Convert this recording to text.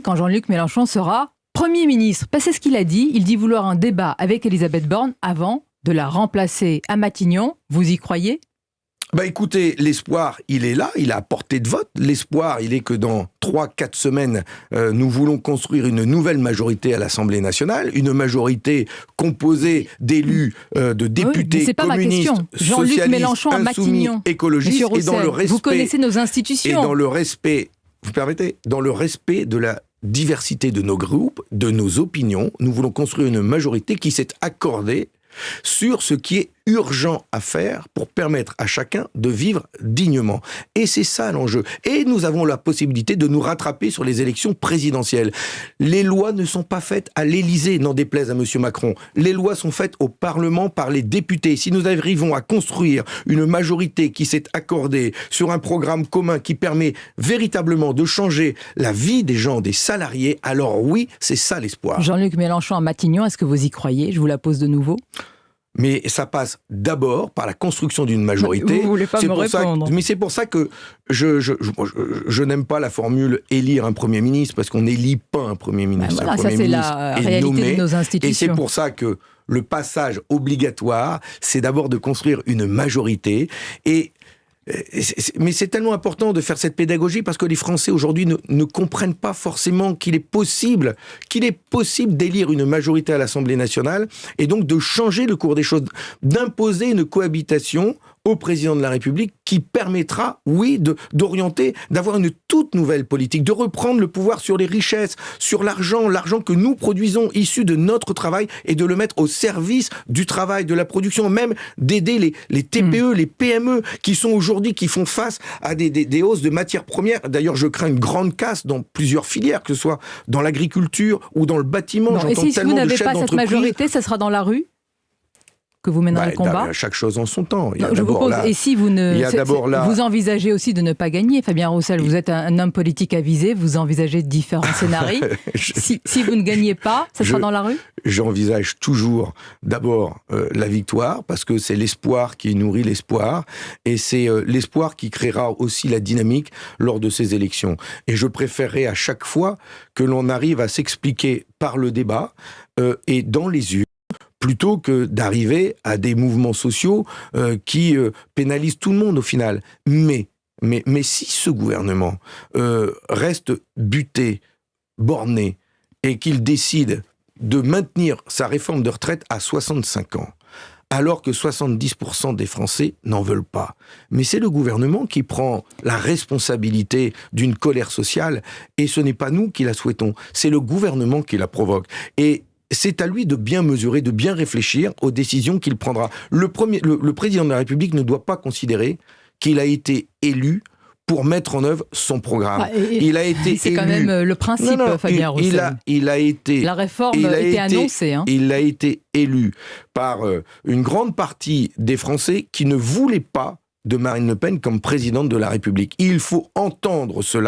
quand Jean-Luc Mélenchon sera Premier ministre. C'est ce qu'il a dit. Il dit vouloir un débat avec Elisabeth Borne avant de la remplacer à Matignon. Vous y croyez ? Écoutez, l'espoir, il est là, il est à portée de vote. L'espoir, il est que dans 3-4 semaines, nous voulons construire une nouvelle majorité à l'Assemblée nationale, une majorité composée d'élus, de députés communistes, Jean-Luc Mélenchon à Matignon, écologistes, et dans le respect, vous connaissez nos institutions. Et dans le respect, vous permettez, dans le respect de la diversité de nos groupes, de nos opinions, nous voulons construire une majorité qui s'est accordée sur ce qui est urgent à faire pour permettre à chacun de vivre dignement. Et c'est ça l'enjeu. Et nous avons la possibilité de nous rattraper sur les élections présidentielles. Les lois ne sont pas faites à l'Élysée, n'en déplaise à M. Macron. Les lois sont faites au Parlement par les députés. Si nous arrivons à construire une majorité qui s'est accordée sur un programme commun qui permet véritablement de changer la vie des gens, des salariés, alors oui, c'est ça l'espoir. Jean-Luc Mélenchon à Matignon, est-ce que vous y croyez ? Je vous la pose de nouveau. Mais ça passe d'abord par la construction d'une majorité. Vous voulez pas me répondre. Mais c'est pour ça que je n'aime pas la formule « élire un Premier ministre » parce qu'on n'élit pas un Premier ministre. Voilà, ça c'est la réalité nommé, de nos institutions. Et c'est pour ça que le passage obligatoire, c'est d'abord de construire une majorité. Mais c'est tellement important de faire cette pédagogie parce que les Français aujourd'hui ne comprennent pas forcément qu'il est possible d'élire une majorité à l'Assemblée nationale et donc de changer le cours des choses, d'imposer une cohabitation au président de la République qui permettra, oui, d'orienter, d'avoir une toute nouvelle politique, de reprendre le pouvoir sur les richesses, sur l'argent que nous produisons issu de notre travail et de le mettre au service du travail, de la production, même d'aider les TPE, les PME qui sont aujourd'hui, qui font face à des hausses de matières premières. D'ailleurs, je crains une grande casse dans plusieurs filières, que ce soit dans l'agriculture ou dans le bâtiment. Et si vous n'avez pas cette majorité, ça sera dans la rue que vous mènerez le combat. Chaque chose en son temps. Et si vous vous envisagez aussi de ne pas gagner, Fabien Roussel, vous êtes un homme politique avisé, vous envisagez différents scénarios. Si vous ne gagnez pas, ça sera dans la rue ? J'envisage toujours d'abord la victoire, parce que c'est l'espoir qui nourrit l'espoir, et c'est l'espoir qui créera aussi la dynamique lors de ces élections. Et je préférerais à chaque fois que l'on arrive à s'expliquer par le débat et dans les urnes, plutôt que d'arriver à des mouvements sociaux qui pénalisent tout le monde au final. Mais si ce gouvernement reste buté, borné, et qu'il décide de maintenir sa réforme de retraite à 65 ans, alors que 70% des Français n'en veulent pas. Mais c'est le gouvernement qui prend la responsabilité d'une colère sociale, et ce n'est pas nous qui la souhaitons, c'est le gouvernement qui la provoque. Et c'est à lui de bien mesurer, de bien réfléchir aux décisions qu'il prendra. Le président de la République ne doit pas considérer qu'il a été élu pour mettre en œuvre son programme. Il a été c'est élu. Quand même le principe, Fabien Roussel. La réforme a été annoncée. Il a été élu par une grande partie des Français qui ne voulaient pas de Marine Le Pen comme présidente de la République. Il faut entendre cela.